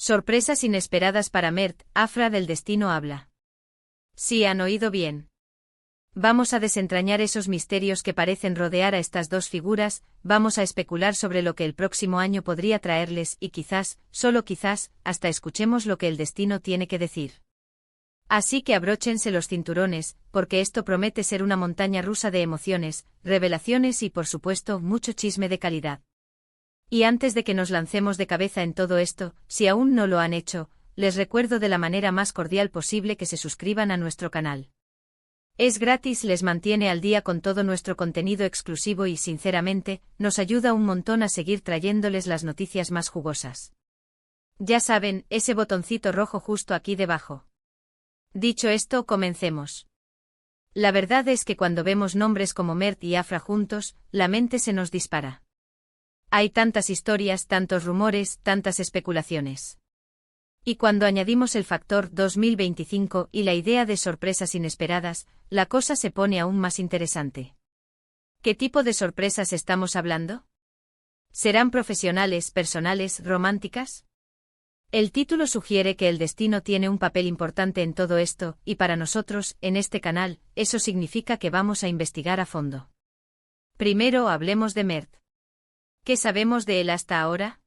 Sorpresas inesperadas para Mert, Afra del destino habla. Sí, han oído bien. Vamos a desentrañar esos misterios que parecen rodear a estas dos figuras, vamos a especular sobre lo que el próximo año podría traerles y quizás, solo quizás, hasta escuchemos lo que el destino tiene que decir. Así que abróchense los cinturones, porque esto promete ser una montaña rusa de emociones, revelaciones y por supuesto mucho chisme de calidad. Y antes de que nos lancemos de cabeza en todo esto, si aún no lo han hecho, les recuerdo de la manera más cordial posible que se suscriban a nuestro canal. Es gratis, les mantiene al día con todo nuestro contenido exclusivo y sinceramente, nos ayuda un montón a seguir trayéndoles las noticias más jugosas. Ya saben, ese botoncito rojo justo aquí debajo. Dicho esto, comencemos. La verdad es que cuando vemos nombres como Mert y Afra juntos, la mente se nos dispara. Hay tantas historias, tantos rumores, tantas especulaciones. Y cuando añadimos el factor 2025 y la idea de sorpresas inesperadas, la cosa se pone aún más interesante. ¿Qué tipo de sorpresas estamos hablando? ¿Serán profesionales, personales, románticas? El título sugiere que el destino tiene un papel importante en todo esto, y para nosotros, en este canal, eso significa que vamos a investigar a fondo. Primero hablemos de Mert. ¿Qué sabemos de él hasta ahora?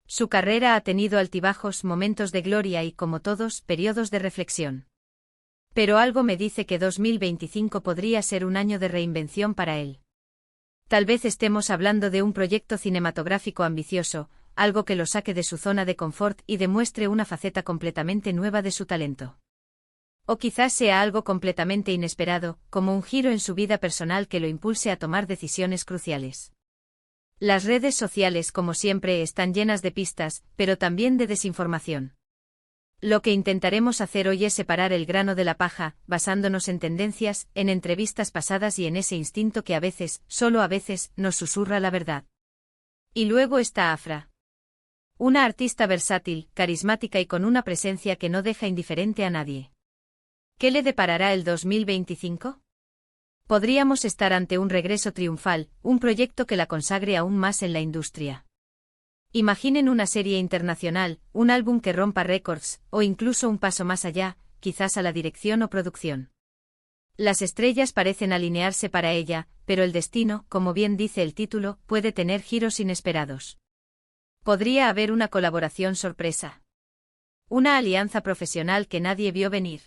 Su carrera ha tenido altibajos, momentos de gloria y, como todos, periodos de reflexión. Pero algo me dice que 2025 podría ser un año de reinvención para él. Tal vez estemos hablando de un proyecto cinematográfico ambicioso, algo que lo saque de su zona de confort y demuestre una faceta completamente nueva de su talento. O quizás sea algo completamente inesperado, como un giro en su vida personal que lo impulse a tomar decisiones cruciales. Las redes sociales, como siempre, están llenas de pistas, pero también de desinformación. Lo que intentaremos hacer hoy es separar el grano de la paja, basándonos en tendencias, en entrevistas pasadas y en ese instinto que a veces, solo a veces, nos susurra la verdad. Y luego está Afra. Una artista versátil, carismática y con una presencia que no deja indiferente a nadie. ¿Qué le deparará el 2025? Podríamos estar ante un regreso triunfal, un proyecto que la consagre aún más en la industria. Imaginen una serie internacional, un álbum que rompa récords, o incluso un paso más allá, quizás a la dirección o producción. Las estrellas parecen alinearse para ella, pero el destino, como bien dice el título, puede tener giros inesperados. Podría haber una colaboración sorpresa. Una alianza profesional que nadie vio venir.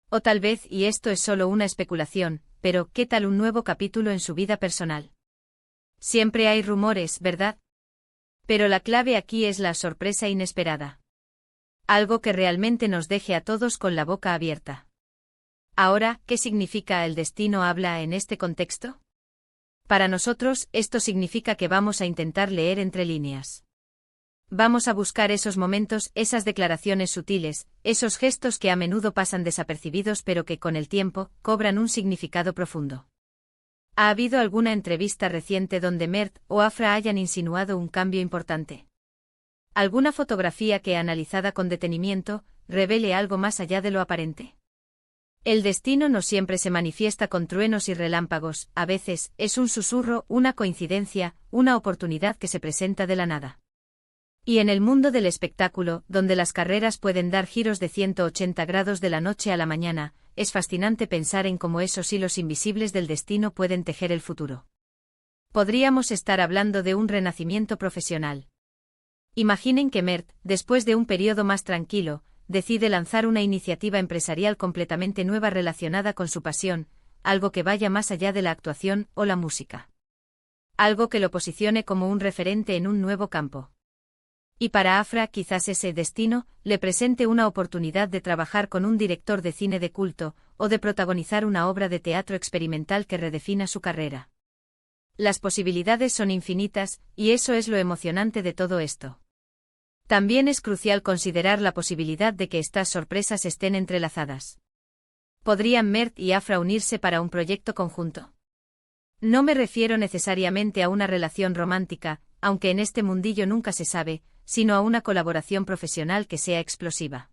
O tal vez, y esto es solo una especulación, pero ¿qué tal un nuevo capítulo en su vida personal? Siempre hay rumores, ¿verdad? Pero la clave aquí es la sorpresa inesperada. Algo que realmente nos deje a todos con la boca abierta. Ahora, ¿qué significa el destino habla en este contexto? Para nosotros, esto significa que vamos a intentar leer entre líneas. Vamos a buscar esos momentos, esas declaraciones sutiles, esos gestos que a menudo pasan desapercibidos pero que con el tiempo, cobran un significado profundo. ¿Ha habido alguna entrevista reciente donde Mert o Afra hayan insinuado un cambio importante? ¿Alguna fotografía que, analizada con detenimiento, revele algo más allá de lo aparente? El destino no siempre se manifiesta con truenos y relámpagos, a veces, es un susurro, una coincidencia, una oportunidad que se presenta de la nada. Y en el mundo del espectáculo, donde las carreras pueden dar giros de 180 grados de la noche a la mañana, es fascinante pensar en cómo esos hilos invisibles del destino pueden tejer el futuro. Podríamos estar hablando de un renacimiento profesional. Imaginen que Mert, después de un periodo más tranquilo, decide lanzar una iniciativa empresarial completamente nueva relacionada con su pasión, algo que vaya más allá de la actuación o la música. Algo que lo posicione como un referente en un nuevo campo. Y para Afra quizás ese destino le presente una oportunidad de trabajar con un director de cine de culto, o de protagonizar una obra de teatro experimental que redefina su carrera. Las posibilidades son infinitas, y eso es lo emocionante de todo esto. También es crucial considerar la posibilidad de que estas sorpresas estén entrelazadas. ¿Podrían Mert y Afra unirse para un proyecto conjunto? No me refiero necesariamente a una relación romántica, aunque en este mundillo nunca se sabe, sino a una colaboración profesional que sea explosiva.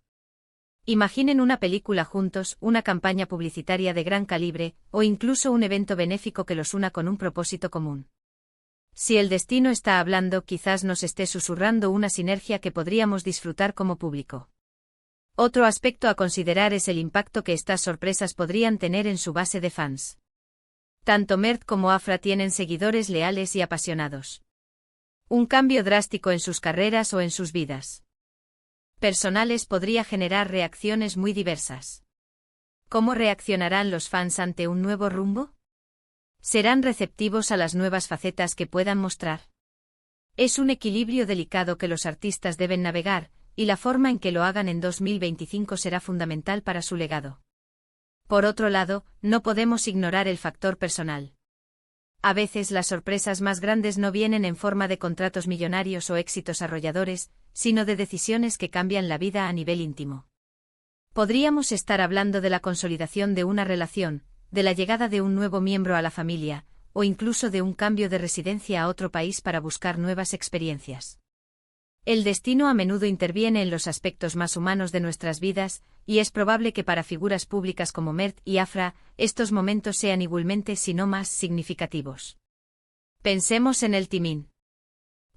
Imaginen una película juntos, una campaña publicitaria de gran calibre, o incluso un evento benéfico que los una con un propósito común. Si el destino está hablando, quizás nos esté susurrando una sinergia que podríamos disfrutar como público. Otro aspecto a considerar es el impacto que estas sorpresas podrían tener en su base de fans. Tanto Mert como Afra tienen seguidores leales y apasionados. Un cambio drástico en sus carreras o en sus vidas personales podría generar reacciones muy diversas. ¿Cómo reaccionarán los fans ante un nuevo rumbo? ¿Serán receptivos a las nuevas facetas que puedan mostrar? Es un equilibrio delicado que los artistas deben navegar, y la forma en que lo hagan en 2025 será fundamental para su legado. Por otro lado, no podemos ignorar el factor personal. A veces las sorpresas más grandes no vienen en forma de contratos millonarios o éxitos arrolladores, sino de decisiones que cambian la vida a nivel íntimo. Podríamos estar hablando de la consolidación de una relación, de la llegada de un nuevo miembro a la familia, o incluso de un cambio de residencia a otro país para buscar nuevas experiencias. El destino a menudo interviene en los aspectos más humanos de nuestras vidas, y es probable que para figuras públicas como Mert y Afra, estos momentos sean igualmente si no más significativos. Pensemos en el timing.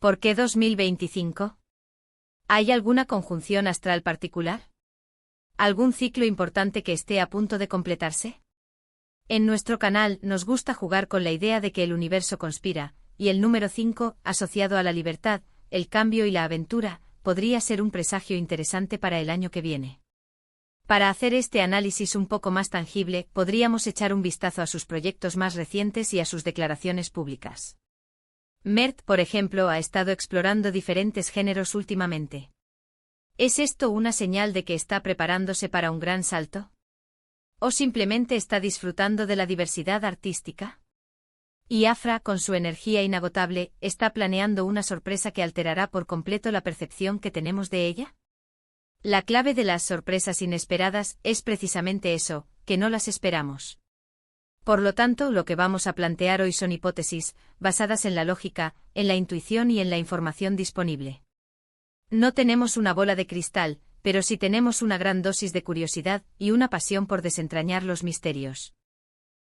¿Por qué 2025? ¿Hay alguna conjunción astral particular? ¿Algún ciclo importante que esté a punto de completarse? En nuestro canal nos gusta jugar con la idea de que el universo conspira, y el número 5, asociado a la libertad, el cambio y la aventura, podría ser un presagio interesante para el año que viene. Para hacer este análisis un poco más tangible, podríamos echar un vistazo a sus proyectos más recientes y a sus declaraciones públicas. Mert, por ejemplo, ha estado explorando diferentes géneros últimamente. ¿Es esto una señal de que está preparándose para un gran salto? ¿O simplemente está disfrutando de la diversidad artística? Y Afra, con su energía inagotable, ¿está planeando una sorpresa que alterará por completo la percepción que tenemos de ella? La clave de las sorpresas inesperadas es precisamente eso, que no las esperamos. Por lo tanto, lo que vamos a plantear hoy son hipótesis, basadas en la lógica, en la intuición y en la información disponible. No tenemos una bola de cristal, pero sí tenemos una gran dosis de curiosidad y una pasión por desentrañar los misterios.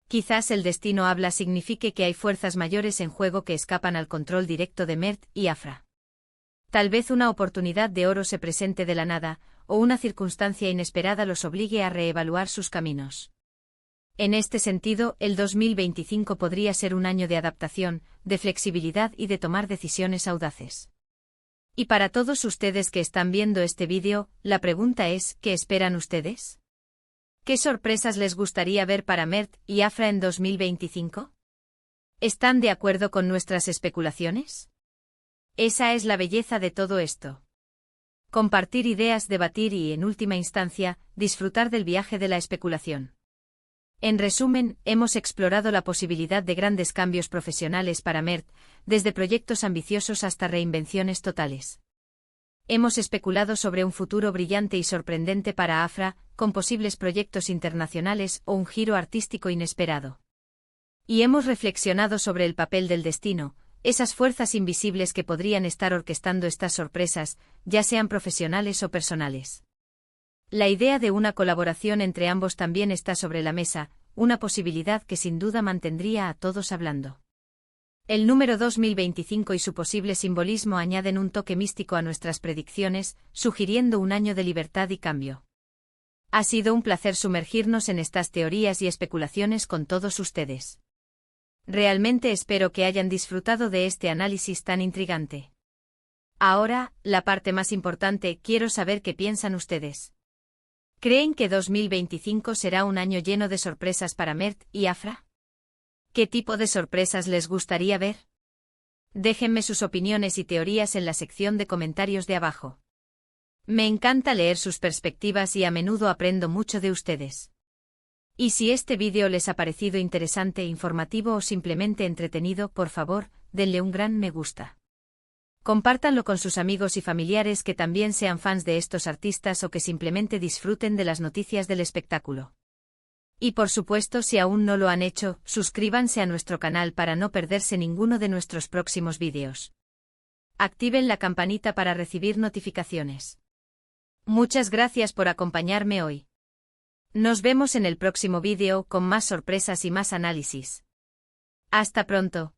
Quizás el destino habla signifique que hay fuerzas mayores en juego que escapan al control directo de Mert y Afra. Tal vez una oportunidad de oro se presente de la nada, o una circunstancia inesperada los obligue a reevaluar sus caminos. En este sentido, el 2025 podría ser un año de adaptación, de flexibilidad y de tomar decisiones audaces. Y para todos ustedes que están viendo este vídeo, la pregunta es, ¿qué esperan ustedes? ¿Qué sorpresas les gustaría ver para Mert y Afra en 2025? ¿Están de acuerdo con nuestras especulaciones? Esa es la belleza de todo esto. Compartir ideas, debatir y, en última instancia, disfrutar del viaje de la especulación. En resumen, hemos explorado la posibilidad de grandes cambios profesionales para Mert, desde proyectos ambiciosos hasta reinvenciones totales. Hemos especulado sobre un futuro brillante y sorprendente para Afra, con posibles proyectos internacionales o un giro artístico inesperado. Y hemos reflexionado sobre el papel del destino, esas fuerzas invisibles que podrían estar orquestando estas sorpresas, ya sean profesionales o personales. La idea de una colaboración entre ambos también está sobre la mesa, una posibilidad que sin duda mantendría a todos hablando. El número 2025 y su posible simbolismo añaden un toque místico a nuestras predicciones, sugiriendo un año de libertad y cambio. Ha sido un placer sumergirnos en estas teorías y especulaciones con todos ustedes. Realmente espero que hayan disfrutado de este análisis tan intrigante. Ahora, la parte más importante, quiero saber qué piensan ustedes. ¿Creen que 2025 será un año lleno de sorpresas para Mert y Afra? ¿Qué tipo de sorpresas les gustaría ver? Déjenme sus opiniones y teorías en la sección de comentarios de abajo. Me encanta leer sus perspectivas y a menudo aprendo mucho de ustedes. Y si este vídeo les ha parecido interesante, informativo o simplemente entretenido, por favor, denle un gran me gusta. Compártanlo con sus amigos y familiares que también sean fans de estos artistas o que simplemente disfruten de las noticias del espectáculo. Y por supuesto, si aún no lo han hecho, suscríbanse a nuestro canal para no perderse ninguno de nuestros próximos vídeos. Activen la campanita para recibir notificaciones. Muchas gracias por acompañarme hoy. Nos vemos en el próximo vídeo con más sorpresas y más análisis. Hasta pronto.